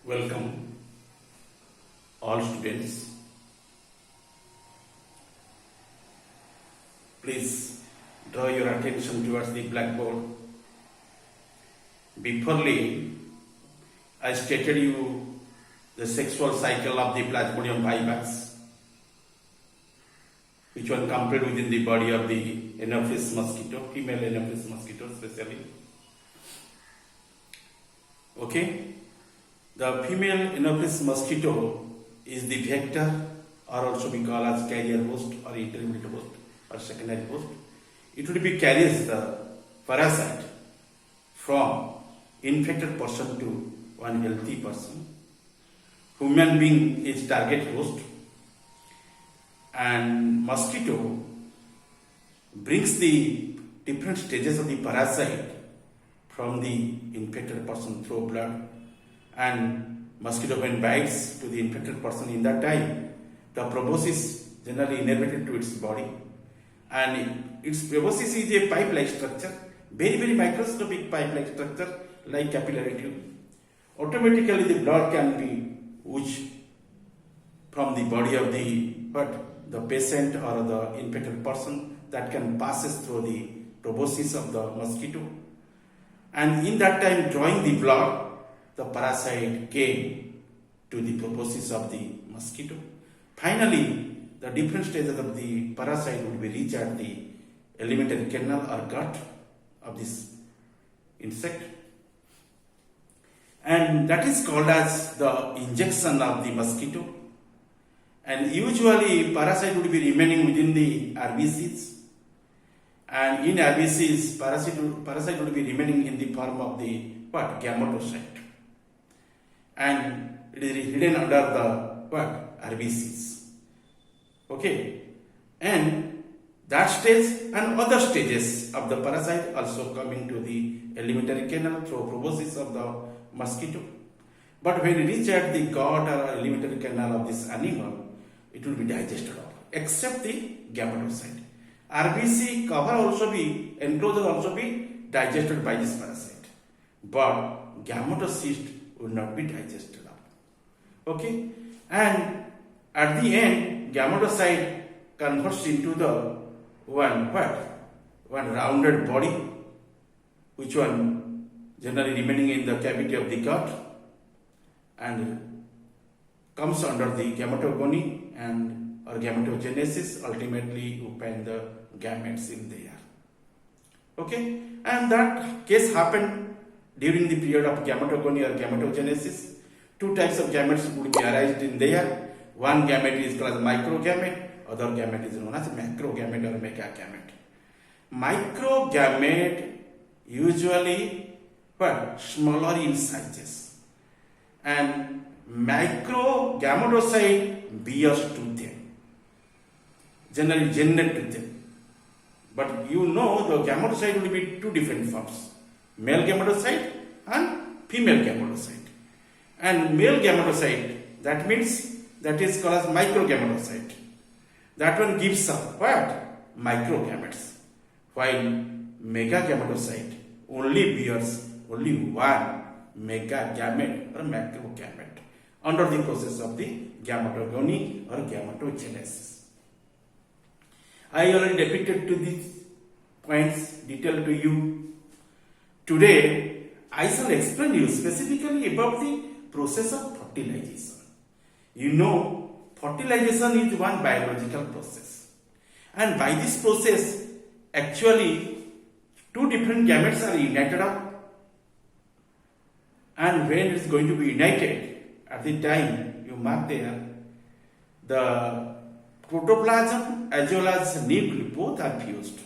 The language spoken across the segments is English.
Welcome all students. Please draw your attention towards the blackboard. Beforely, I stated you the sexual cycle of the Plasmodium vivax, which one complete within the body of the Anopheles mosquito, female Anopheles mosquito especially. Okay. The female Anopheles mosquito is the vector, or also be called as carrier host or intermediate host or secondary host. It will be carries the parasite from infected person to one healthy person. Human being is target host, and mosquito brings the different stages of the parasite from the infected person through blood. And mosquito when bites to the infected person, in that time the proboscis generally innervated to its body, and its proboscis is a pipe-like structure, very microscopic pipe-like structure like capillary tube. Automatically the blood can be oozed from the body of the patient or the infected person, that can passes through the proboscis of the mosquito, and in that time drawing the blood, the parasite came to the proboscis of the mosquito. Finally, the different stages of the parasite will be reached at the alimentary canal or gut of this insect, and that is called as the injection of the mosquito. And usually parasite would be remaining within the RBCs, and in RBCs parasite would be remaining in the form of the gametocyte, and it is hidden under the RBCs. Okay, and that stage and other stages of the parasite also coming to the alimentary canal through proboscis of the mosquito. But when it reaches at the gut or alimentary canal of this animal, it will be digested off, except the gametocyte. RBC cover also be, enclosure also be digested by this parasite, but gametocyst will not be digested up. Okay, and at the end, gametocyte converts into the one rounded body, which one generally remaining in the cavity of the gut, and comes under the gametogony and or gametogenesis. Ultimately, you find the gametes in there. Okay, and that case happened during the period of gametogony or gametogenesis. Two types of gametes would be arised in there. One gamete is called as microgamete, other gamete is known as macrogamete or megagamete. Microgamete usually smaller in sizes, and microgametocyte bears to them, generally genet to them. But you know the gametocyte will be two different forms, male gametocyte and female gametocyte. And male gametocyte, that means that is called as microgametocyte. That one gives up microgametes, while megagametocyte only bears only one megagamete or macrogamete under the process of the gametogony or gametogenesis. I already depicted to these points detailed to you. Today, I shall explain you specifically about the process of fertilization. You know, fertilization is one biological process, and by this process, actually, two different gametes are united up, and when it is going to be united, at the time you mark there, the protoplasm as well as nucleus both are fused,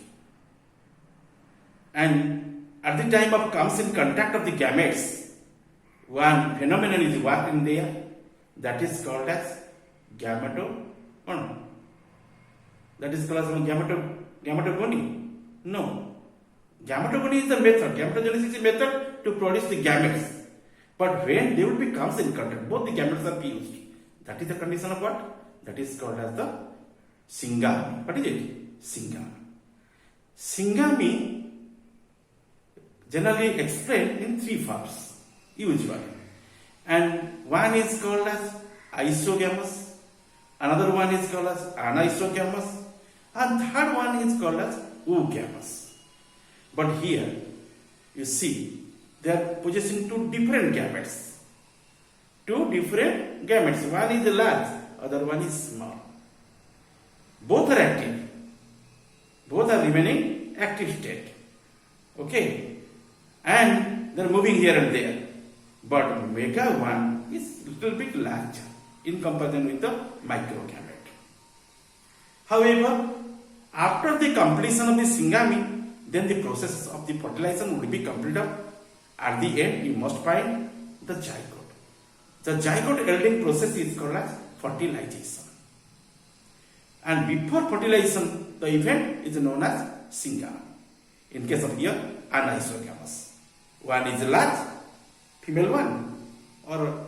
and at the time of comes in contact of the gametes, one phenomenon is working there, that is called as gametogony. No, gametogony is the method. Gametogenesis is a method to produce the gametes. But when they will be comes in contact, both the gametes are fused. That is the condition of what? That is called as the syngamy. What is it? Syngamy. Syngamy generally explained in three forms usually. and one is called as isogamous, another one is called as anisogamous, and third one is called as oogamous. But here you see they are possessing two different gametes. Two different gametes. One is large, other one is small. Both are active. Both are remaining active state. Okay, and they are moving here and there. But mega one is little bit larger in comparison with the microgamete. However, after the completion of the syngamy, then the process of the fertilization will be completed. At the end, you must find the zygote. The zygote yielding process is called as fertilization. And before fertilization, the event is known as syngamy. In case of here, anisogamous. One is large, female one, or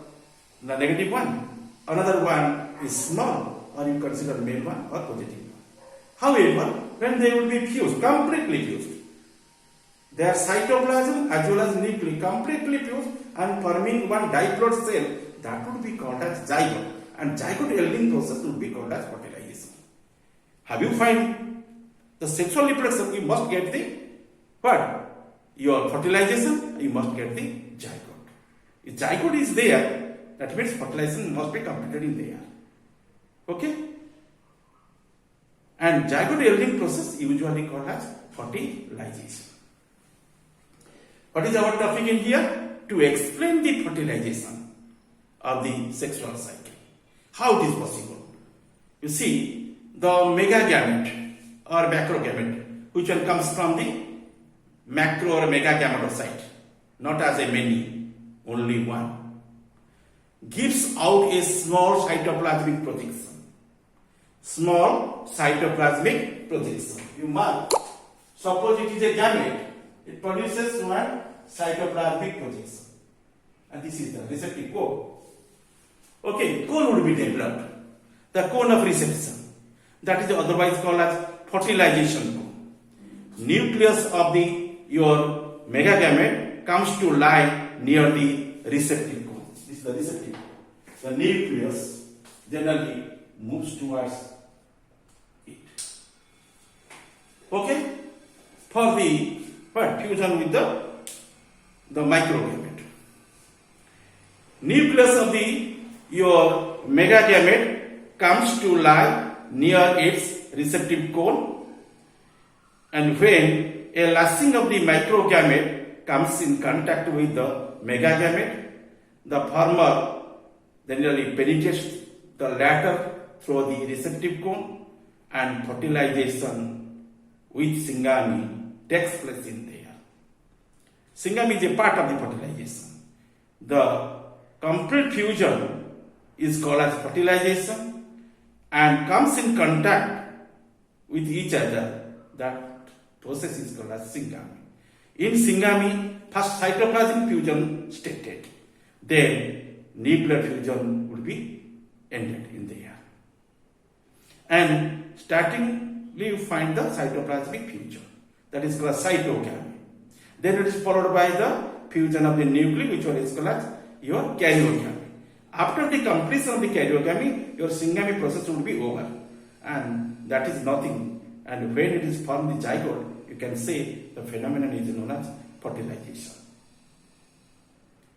the negative one. Another one is small, or you consider male one or positive one. However, when they will be fused, completely fused, their cytoplasm as well as nuclei completely fused and forming one diploid cell, that would be called as zygote, and zygote yielding process would be called as fertilization. Have you find the sexual reproduction? You must get the what? Your fertilization, you must get the zygote. If zygote is there, that means fertilization must be completed in there. Okay? And zygote yielding process usually called as fertilization. What is our topic in here? To explain the fertilization of the sexual cycle. How it is possible? You see, the megagamete or macrogamete, which one comes from the macro or megagametocyte, not as a many, only one, gives out a small cytoplasmic projection. Small cytoplasmic projection. You mark. Suppose it is a gamete, it produces one cytoplasmic projection. And this is the receptive cone. Okay, cone would be developed. The cone of reception. That is otherwise called as fertilization cone. Nucleus of your megagamete comes to lie near the receptive cone. This is the receptive cone. The nucleus generally moves towards it. Okay? For the fusion with the microgamete. Nucleus of your megagamete comes to lie near its receptive cone, and when a lashing of the microgamete comes in contact with the megagamete, the former generally penetrates the latter through the receptive cone, and fertilization with syngamy takes place in there. Syngamy is a part of the fertilization. The complete fusion is called as fertilization and comes in contact with each other. That process is called as syngamy. In syngamy, first cytoplasmic fusion stated, then nuclear fusion will be ended in there. And startingly you find the cytoplasmic fusion, that is called cytogamy. Then it is followed by the fusion of the nuclei, which one is called as your karyogamy. After the completion of the karyogamy, your syngamy process will be over, and that is nothing. And when it is formed the zygote, you can say the phenomenon is known as fertilization.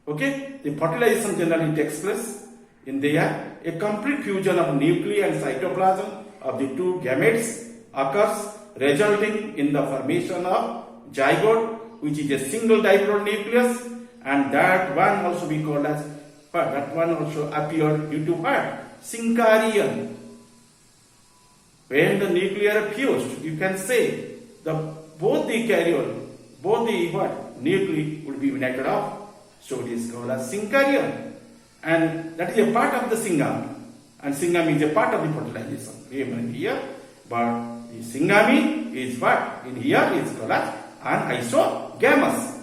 Okay, the fertilization generally takes place in there. A complete fusion of nuclei and cytoplasm of the two gametes occurs, resulting in the formation of zygote, which is a single diploid nucleus, and that one also be called as that one also appeared due to what? Syncarion. When the nuclei are fused, you can say both the karyon, both the nuclei will be united up. So it is called as syncarion, and that is a part of the syngamy, and syngamy is a part of the fertilization. Remember here, but the syngamy is what? In here is called as anisogamous,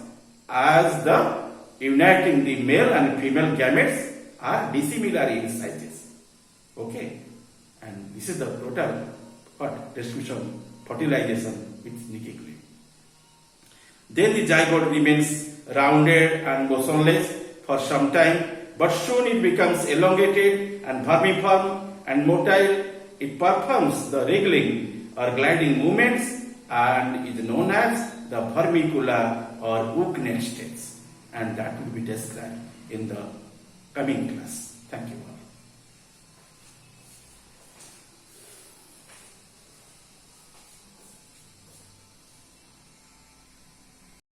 as the uniting the male and female gametes are dissimilar in sizes. Okay, and this is the total distribution fertilization with nucleus. Then the zygote remains rounded and motionless for some time. but soon it becomes elongated and vermiform and motile. It performs the wriggling or gliding movements and is known as the vermicular or hook-neck states, and that will be described in the coming class. Thank you all.